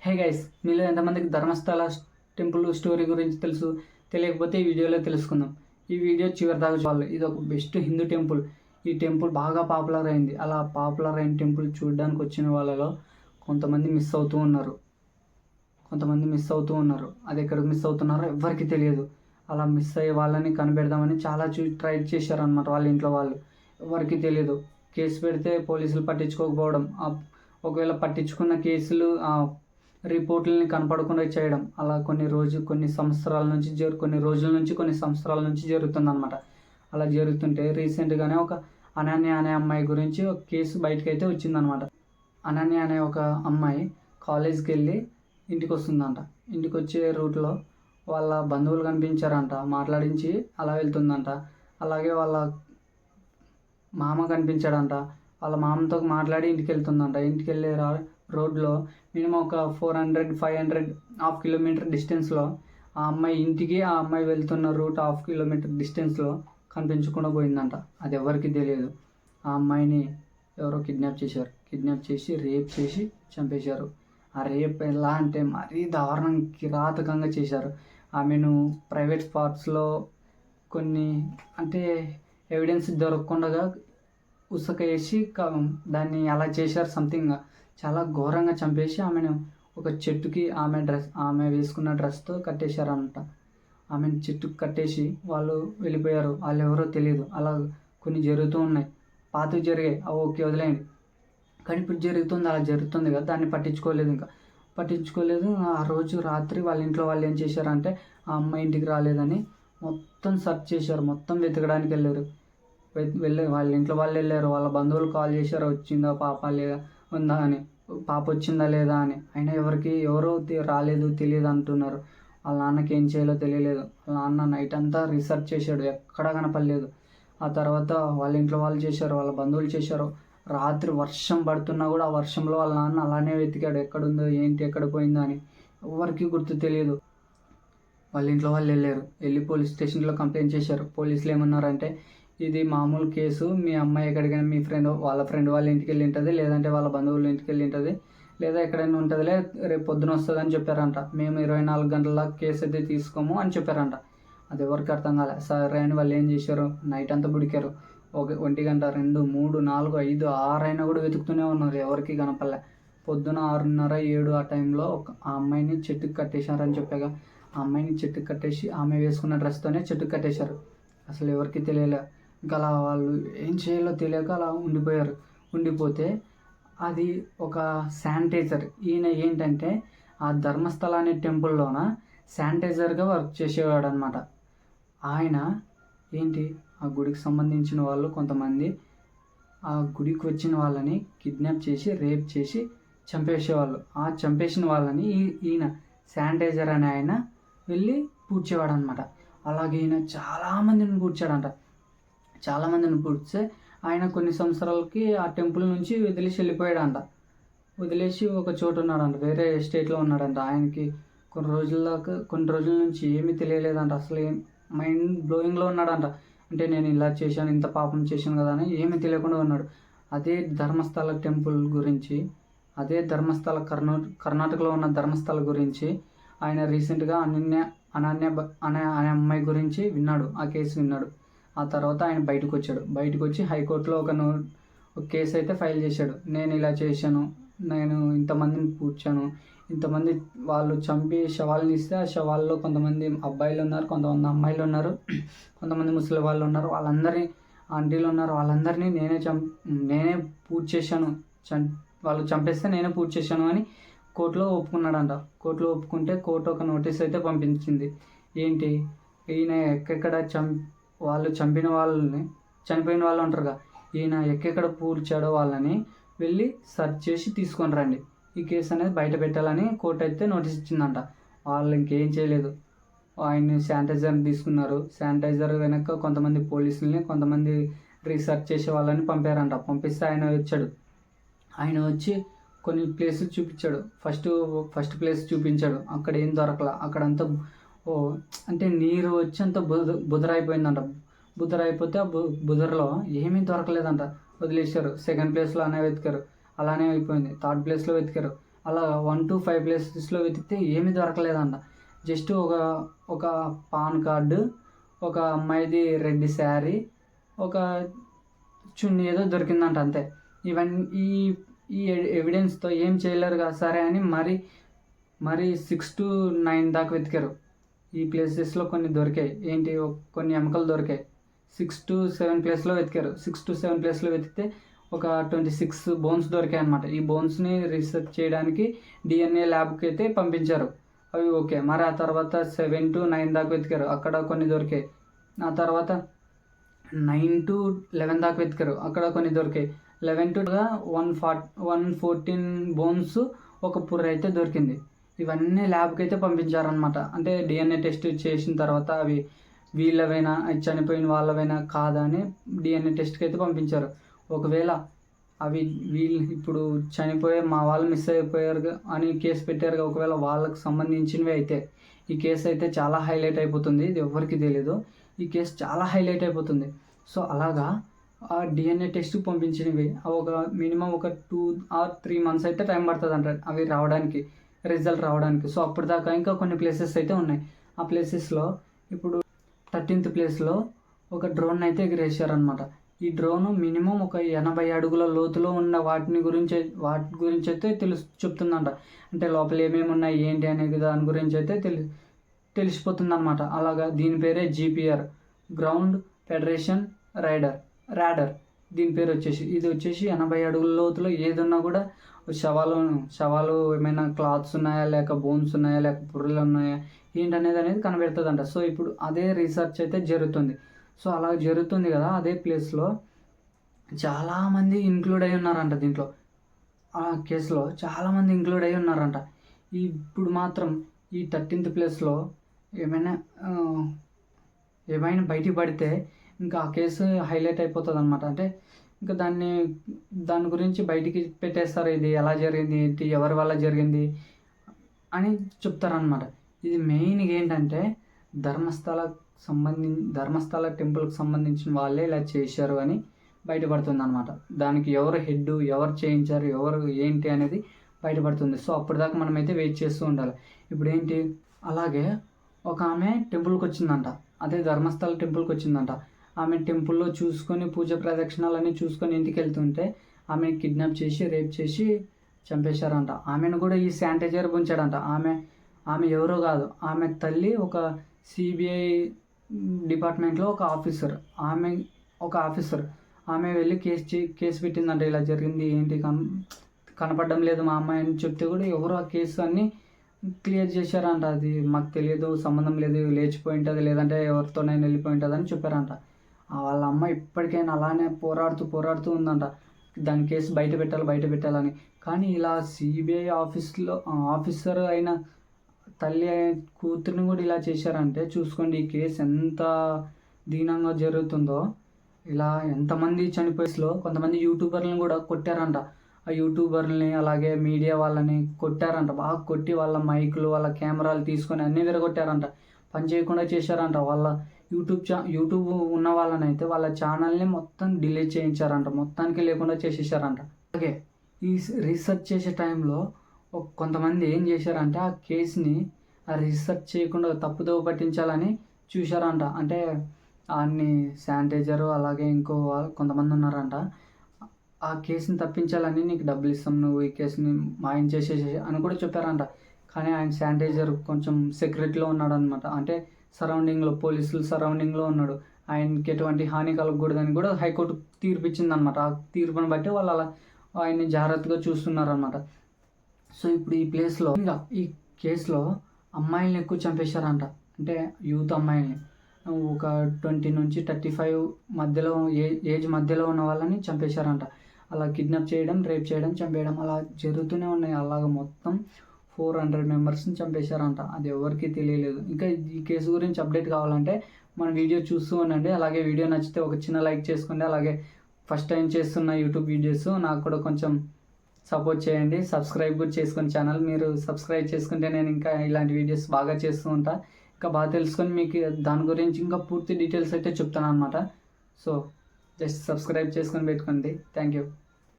Hey guys, మీలో ఎంతమందికి Dharmasthala temple story గురించి తెలుసు? తెలియకపోతే ఈ వీడియోలో తెలుసుకుందాం. ఈ వీడియో చివరి దాకా చూడాలి. ఇది ఒక బెస్ట్ హిందూ టెంపుల్. ఈ టెంపుల్ బాగా పాపులర్ అయింది. అలా పాపులర్ అయిన టెంపుల్ చూడడానికి వచ్చిన వాళ్ళలో కొంతమంది మిస్ అవుతూ ఉన్నారు. అది ఎక్కడికి మిస్ అవుతున్నారో ఎవ్వరికి తెలియదు. అలా మిస్ అయ్యే వాళ్ళని కనిపెడదామని చాలా ట్రై చేశారనమాట వాళ్ళ ఇంట్లో వాళ్ళు. ఎవరికి తెలియదు. కేసు పెడితే పోలీసులు పట్టించుకోకపోవడం, ఒకవేళ పట్టించుకున్న కేసులు రిపోర్ట్లని కనపడకుండా చేయడం, అలా కొన్ని రోజుల నుంచి కొన్ని సంవత్సరాల నుంచి జరుగుతుందన్నమాట. అలా జరుగుతుంటే రీసెంట్గానే ఒక అనన్య అనే అమ్మాయి గురించి ఒక కేసు బయటకు అయితే వచ్చిందనమాట. అనన్య అనే ఒక అమ్మాయి కాలేజ్కి వెళ్ళి ఇంటికి వస్తుందంట. ఇంటికి వచ్చే రూట్లో వాళ్ళ బంధువులు కనిపించారంట. మాట్లాడించి అలా వెళ్తుందంట. అలాగే వాళ్ళ మామ కనిపించాడంట. వాళ్ళ మామతో మాట్లాడి ఇంటికి వెళ్తుందంట. ఇంటికి వెళ్ళే రోడ్లో మినిమం ఒక 400-500 హాఫ్ కిలోమీటర్ డిస్టెన్స్లో ఆ అమ్మాయి ఇంటికి ఆ అమ్మాయి వెళ్తున్న రూట్ హాఫ్ కిలోమీటర్ డిస్టెన్స్లో కనిపించకుండా పోయిందంట. అది ఎవరికి తెలియదు. ఆ అమ్మాయిని ఎవరో కిడ్నాప్ చేసి రేప్ చేసి చంపేశారు. ఆ రేప్ ఎలా అంటే మరీ దారుణం, కిరాతకంగా చేశారు. ఆమెను ప్రైవేట్ పార్ట్స్లో కొన్ని అంటే ఎవిడెన్స్ దొరకకుండా ఉసుక వేసి దాన్ని అలా చేశారు. సంథింగ్ చాలా ఘోరంగా చంపేసి ఆమెను ఒక చెట్టుకి ఆమె వేసుకున్న డ్రెస్తో కట్టేశారంట. ఆమెను చెట్టుకు కట్టేసి వాళ్ళు వెళ్ళిపోయారు. వాళ్ళు ఎవరో తెలియదు. అలా కొన్ని జరుగుతూ ఉన్నాయి. పాతవి జరిగాయి, అవి ఓకే వదిలేయండి. కానీ ఇప్పుడు అలా జరుగుతుంది కదా, దాన్ని పట్టించుకోలేదు. ఆ రోజు రాత్రి వాళ్ళ ఇంట్లో వాళ్ళు ఏం చేశారంటే ఆ అమ్మాయి ఇంటికి రాలేదని మొత్తం సెర్చ్ చేశారు. మొత్తం వెతకడానికి వెళ్ళారు. వాళ్ళ ఇంట్లో వాళ్ళు వెళ్ళారు. వాళ్ళ బంధువులు కాల్ చేశారు, వచ్చిందా పాప లేదా ఉందా అని, పాప వచ్చిందా లేదా అని. అయినా ఎవరో రాలేదు, తెలియదు అంటున్నారు. వాళ్ళ నాన్నకి ఏం చేయాలో తెలియలేదు. వాళ్ళ నాన్న నైట్ అంతా రీసెర్చ్ చేశాడు, ఎక్కడా కనపడలేదు. ఆ తర్వాత వాళ్ళ ఇంట్లో వాళ్ళు చేశారు, వాళ్ళ బంధువులు చేశారు. రాత్రి వర్షం పడుతున్నా కూడా ఆ వర్షంలో వాళ్ళ నాన్న అలానే వెతికాడు, ఎక్కడుందో ఏంటి ఎక్కడ పోయిందో అని. ఎవరికి గుర్తు తెలియదు. వాళ్ళ ఇంట్లో వాళ్ళు వెళ్ళి పోలీస్ స్టేషన్లో కంప్లైంట్ చేశారు. పోలీసులు ఏమన్నారంటే, ఇది మామూలు కేసు, మీ అమ్మాయి ఎక్కడికైనా మీ వాళ్ళ ఫ్రెండ్ వాళ్ళ ఇంటికి వెళ్ళి ఉంటుంది, లేదంటే వాళ్ళ బంధువుల ఇంటికి వెళ్ళి ఉంటుంది, లేదా ఎక్కడైనా ఉంటుందిలే, రేపు పొద్దున వస్తుందని చెప్పారంట. మేము 24 గంటల కేసు అయితే తీసుకోము అని చెప్పారంట. అది ఎవరికి అర్థం కాలే. సరే అని వాళ్ళు ఏం చేశారు, నైట్ అంతా బుడికారు. 1 గంట, 2, 3, 4, 5, 6 అయినా కూడా వెతుకుతూనే ఉన్నారు. ఎవరికి కనపడలే. పొద్దున 6:30, 7 ఆ టైంలో ఆ అమ్మాయిని చెట్టుకు కట్టేశారని చెప్పాగా, ఆ అమ్మాయిని చెట్టుకు కట్టేసి ఆమె వేసుకున్న డ్రెస్తోనే చెట్టుకు కట్టేశారు. అసలు ఎవరికి తెలియలే. ఇంకా అలా వాళ్ళు ఏం చేయాలో తెలియక అలా ఉండిపోతే అది ఒక శానిటైజర్. ఈయన ఏంటంటే ఆ ధర్మస్థల అనే టెంపుల్లోన శానిటైజర్గా వర్క్ చేసేవాడు అనమాట. ఆయన ఏంటి, ఆ గుడికి సంబంధించిన వాళ్ళు కొంతమంది ఆ గుడికి వచ్చిన వాళ్ళని కిడ్నాప్ చేసి రేప్ చేసి చంపేసేవాళ్ళు. ఆ చంపేసిన వాళ్ళని ఈయన శానిటైజర్ అనే ఆయన వెళ్ళి పూడ్చేవాడు అనమాట. అలాగే ఈయన చాలామందిని పూడ్చితే ఆయన కొన్ని సంవత్సరాలకి ఆ టెంపుల్ నుంచి వెళ్ళిపోయాడంట. వదిలేసి ఒక చోటు ఉన్నాడంట, వేరే స్టేట్లో ఉన్నాడంట. ఆయనకి కొన్ని రోజుల నుంచి ఏమీ తెలియలేదంట. అసలు మైండ్ బ్లోయింగ్లో ఉన్నాడంట. అంటే నేను ఇలా చేశాను, ఇంత పాపం చేశాను కదా అని ఏమీ తెలియకుండా ఉన్నాడు. అదే ధర్మస్థల టెంపుల్ గురించి, అదే ధర్మస్థల కర్ణాటకలో ఉన్న ధర్మస్థల గురించి ఆయన రీసెంట్గా అనన్య అనే అమ్మాయి గురించి విన్నాడు. ఆ కేసు విన్నాడు. ఆ తర్వాత ఆయన బయటకు వచ్చి హైకోర్టులో ఒక కేసు అయితే ఫైల్ చేశాడు. నేను ఇలా చేశాను, నేను ఇంతమందిని పూడ్చాను, ఇంతమంది వాళ్ళు చంపి శవాలను ఇస్తే ఆ శవాల్లో కొంతమంది అబ్బాయిలు ఉన్నారు, కొంతమంది అమ్మాయిలు ఉన్నారు, కొంతమంది ముసలి వాళ్ళు ఉన్నారు, వాళ్ళందరినీ ఆంటీలు ఉన్నారు, వాళ్ళందరినీ నేనే పూజ చేశాను, వాళ్ళు చంపేస్తే నేనే పూజ చేశాను అని కోర్టులో ఒప్పుకున్నాడంట. కోర్టులో ఒప్పుకుంటే కోర్టు ఒక నోటీస్ అయితే పంపించింది. ఏంటి, ఈయన ఎక్కడెక్కడ వాళ్ళు చనిపోయిన వాళ్ళు ఉంటారుగా, ఈయన ఎక్కడెక్కడ పూడ్చాడో వాళ్ళని వెళ్ళి సెర్చ్ చేసి తీసుకొని రండి, ఈ కేసు అనేది బయట పెట్టాలని కోర్టు అయితే నోటీస్ ఇచ్చిందంట. వాళ్ళు ఇంకేం చేయలేదు, ఆయన్ని శానిటైజర్ తీసుకున్నారు. శానిటైజర్ వెనక కొంతమంది పోలీసుల్ని, కొంతమంది రీసెర్చ్ చేసే వాళ్ళని పంపారంట. పంపిస్తే ఆయన వచ్చి కొన్ని ప్లేసులు చూపించాడు. ఫస్ట్ ప్లేస్ చూపించాడు, అక్కడ ఏం దొరకలా. అక్కడంతా అంటే నీరు వచ్చి అంత బుదరైపోయిందంట. బుదరైపోతే ఆ బుదరలో ఏమీ దొరకలేదంట, వదిలేశారు. సెకండ్ ప్లేస్లో అలానే అయిపోయింది. థర్డ్ ప్లేస్లో వెతికారు, అలా 1 to 5 ప్లేసెస్లో వెతికితే ఏమీ దొరకలేదంట. జస్ట్ ఒక పాన్ కార్డు, ఒక అమ్మాయిది రెడ్ శారీ, ఒక చున్నీ ఏదో దొరికిందంట అంతే. ఇవన్నీ ఈ ఎవిడెన్స్తో ఏం చేయలేరు కదా సరే అని మరి 6 to 9 దాకా వెతికారు. ఈ ప్లేసెస్లో కొన్ని దొరికాయి, కొన్ని ఎముకలు దొరికాయి. 6 to 7 ప్లేస్లో వెతికారు. 6 to 7 ప్లేస్లో వెతికితే ఒక 26 బోన్స్ దొరికాయి అన్నమాట. ఈ బోన్స్ని రీసెర్చ్ చేయడానికి DNA ల్యాబ్కి అయితే పంపించారు. అవి ఓకే. మరి ఆ తర్వాత 7 to 9 దాకా వెతికారు, అక్కడ కొన్ని దొరికాయి. ఆ తర్వాత 9 to 11 దాకా వెతికారు, అక్కడ కొన్ని దొరికాయి. 11 to 114 బోన్స్, ఒక పుర్రె అయితే దొరికింది. ఇవన్నీ ల్యాబ్కి అయితే పంపించారనమాట. అంటే DNA టెస్ట్ చేసిన తర్వాత అవి వీళ్ళవైనా చనిపోయిన వాళ్ళవైనా కాదా అని DNA టెస్ట్కి అయితే పంపించారు. ఒకవేళ అవి ఇప్పుడు చనిపోయే మా వాళ్ళు మిస్ అయిపోయారు అని కేసు పెట్టారు, ఒకవేళ వాళ్ళకి సంబంధించినవి అయితే ఈ కేసు అయితే చాలా హైలైట్ అయిపోతుంది. ఇది ఎవరికి తెలీదు, ఈ కేసు చాలా హైలైట్ అయిపోతుంది. సో అలాగా ఆ DNA టెస్ట్కి పంపించినవి ఒక మినిమం ఒక 2 or 3 months అయితే టైం పడుతుంది అంట అవి రావడానికి, రిజల్ట్ రావడానికి. సో అప్పుడు దాకా ఇంకా కొన్ని ప్లేసెస్ అయితే ఉన్నాయి. ఆ ప్లేసెస్లో ఇప్పుడు 13th ప్లేస్లో ఒక డ్రోన్ అయితే ఎగిరేసారనమాట. ఈ డ్రోన్ మినిమం ఒక 80 అడుగుల లోతులో ఉన్న వాటి గురించి అయితే చెప్తుందంట. అంటే లోపల ఏమేమి ఉన్నాయి ఏంటి అనేది దాని గురించి అయితే తెలిసిపోతుంది అనమాట. అలాగా దీని పేరే GPR, గ్రౌండ్ ఫెడరేషన్ రాడర్. దీని పేరు ఇది వచ్చేసి 80 అడుగుల లోతులో ఏదున్నా కూడా శవాలు ఏమైనా క్లాత్స్ ఉన్నాయా, లేక బోన్స్ ఉన్నాయా, లేక పుర్రెలు ఉన్నాయా ఏంటనేది కనబెడుతుందంట. సో ఇప్పుడు అదే రీసెర్చ్ అయితే జరుగుతుంది. సో అలా జరుగుతుంది కదా, అదే ప్లేస్లో చాలామంది ఇంక్లూడ్ అయి ఉన్నారంట. దీంట్లో ఆ కేసులో చాలామంది ఇంక్లూడ్ అయి ఉన్నారంట. ఇప్పుడు మాత్రం ఈ 13th ప్లేస్లో ఏమైనా బయటికి పడితే ఇంకా ఆ కేసు హైలైట్ అయిపోతుంది అనమాట. అంటే ఇంకా దాని గురించి బయటికి పెట్టేస్తారు, ఇది ఎలా జరిగింది ఏంటి, ఎవరి వల్ల జరిగింది అని చెప్తారనమాట. ఇది మెయిన్గా ఏంటంటే ధర్మస్థల టెంపుల్కి సంబంధించిన వాళ్ళే ఇలా చేశారు అని బయటపడుతుంది అనమాట. దానికి ఎవరు హెడ్, ఎవరు చేయించారు, ఎవరు ఏంటి అనేది బయటపడుతుంది. సో అప్పటిదాకా మనమైతే వెయిట్ చేస్తూ ఉండాలి. ఇప్పుడు ఏంటి, అలాగే ఒక ఆమె టెంపుల్కి వచ్చిందంట, అదే ధర్మస్థల టెంపుల్కి వచ్చిందంట. ఆమె టెంపుల్లో చూసుకొని పూజ ప్రదక్షిణాలన్నీ చూసుకొని ఇంటికి వెళ్తుంటే ఆమెను కిడ్నాప్ చేసి రేప్ చేసి చంపేశారంట. ఆమెను కూడా ఈ శానిటైజర్ ఉంచాడంట. ఆమె ఎవరో కాదు, ఆమె తల్లి ఒక CBI డిపార్ట్మెంట్లో ఒక ఆఫీసర్. ఆమె వెళ్ళి కేసు పెట్టిందంట, ఇలా జరిగింది ఏంటి కనపడడం లేదు మా అమ్మాయి అని చెప్తే కూడా ఎవరు ఆ కేసు అన్నీ క్లియర్ చేశారంట. అది మాకు తెలియదు, సంబంధం లేదు, లేచిపోయి ఉంటుంది, లేదంటే ఎవరితోనైనా వెళ్ళిపోయి ఉంటుంది అని చెప్పారంట. వాళ్ళ అమ్మ ఇప్పటికైనా అలానే పోరాడుతూ ఉందంట, దాని కేసు బయట పెట్టాలని. కానీ ఇలా CBI ఆఫీసర్ అయిన తల్లి కూతురిని కూడా ఇలా చేశారంటే చూసుకోండి ఈ కేసు ఎంత దీనంగా జరుగుతుందో. ఇలా ఎంతమంది చనిపోయేలో కొంతమంది యూట్యూబర్లను కూడా కొట్టారంట. ఆ యూట్యూబర్లని అలాగే మీడియా వాళ్ళని కొట్టారంట, బాగా కొట్టి వాళ్ళ మైకులు, వాళ్ళ కెమెరాలు తీసుకొని అన్నీ విరగొట్టారంట, పని చేయకుండా చేశారంట. వాళ్ళ యూట్యూబ్ ఉన్న వాళ్ళని అయితే వాళ్ళ ఛానల్ని మొత్తం డిలీట్ చేయించారంట, మొత్తానికి లేకుండా చేసేసారంట. అలాగే ఈ రీసెర్చ్ చేసే టైంలో కొంతమంది ఏం చేశారంటే ఆ కేసుని రీసెర్చ్ చేయకుండా తప్పుదోవ పట్టించాలని చూశారంట. అంటే అన్ని శానిటైజరు అలాగే ఇంకో కొంతమంది ఉన్నారంట. ఆ కేసుని తప్పించాలని నీకు డబ్బులు ఇస్తాం, నువ్వు ఈ కేసుని మాయం చేసేసి అని కూడా చెప్పారంట. కానీ ఆయన శానిటైజర్ కొంచెం సెక్యూరిటీలో ఉన్నాడు అనమాట. అంటే పోలీసులు సరౌండింగ్లో ఉన్నాడు, ఆయనకి ఎటువంటి హాని కలగకూడదని కూడా హైకోర్టు తీర్పు ఇచ్చిందనమాట. ఆ తీర్పుని బట్టి వాళ్ళు అలా ఆయన్ని జాగ్రత్తగా చూస్తున్నారనమాట. సో ఇప్పుడు ఈ కేసులో అమ్మాయిల్ని ఎక్కువ చంపేశారంట. అంటే యూత్ అమ్మాయిల్ని ఒక 20 నుంచి 35 మధ్యలో ఏజ్ మధ్యలో ఉన్న వాళ్ళని చంపేశారంట. అలా కిడ్నాప్ చేయడం, రేప్ చేయడం, చంపేయడం అలా జరుగుతూనే ఉన్నాయి. అలాగ మొత్తం 400 మెంబర్స్ని చంపేశారంట. అది ఎవరికి తెలియలేదు. ఇంకా ఈ కేసు గురించి అప్డేట్ కావాలంటే మన వీడియో చూస్తూ ఉండండి. అలాగే వీడియో నచ్చితే ఒక చిన్న లైక్ చేసుకోండి. అలాగే ఫస్ట్ టైం చేస్తున్న యూట్యూబ్ వీడియోస్ నాకు కూడా కొంచెం సపోర్ట్ చేయండి. సబ్స్క్రైబ్ కూడా చేసుకుని ఛానల్, మీరు సబ్స్క్రైబ్ చేసుకుంటే నేను ఇంకా ఇలాంటి వీడియోస్ బాగా చేస్తూ ఉంటా. ఇంకా బాగా తెలుసుకొని మీకు దాని గురించి ఇంకా పూర్తి డీటెయిల్స్ అయితే చెప్తాను అనమాట. సో జస్ట్ సబ్స్క్రైబ్ చేసుకొని పెట్టుకోండి. Thank you.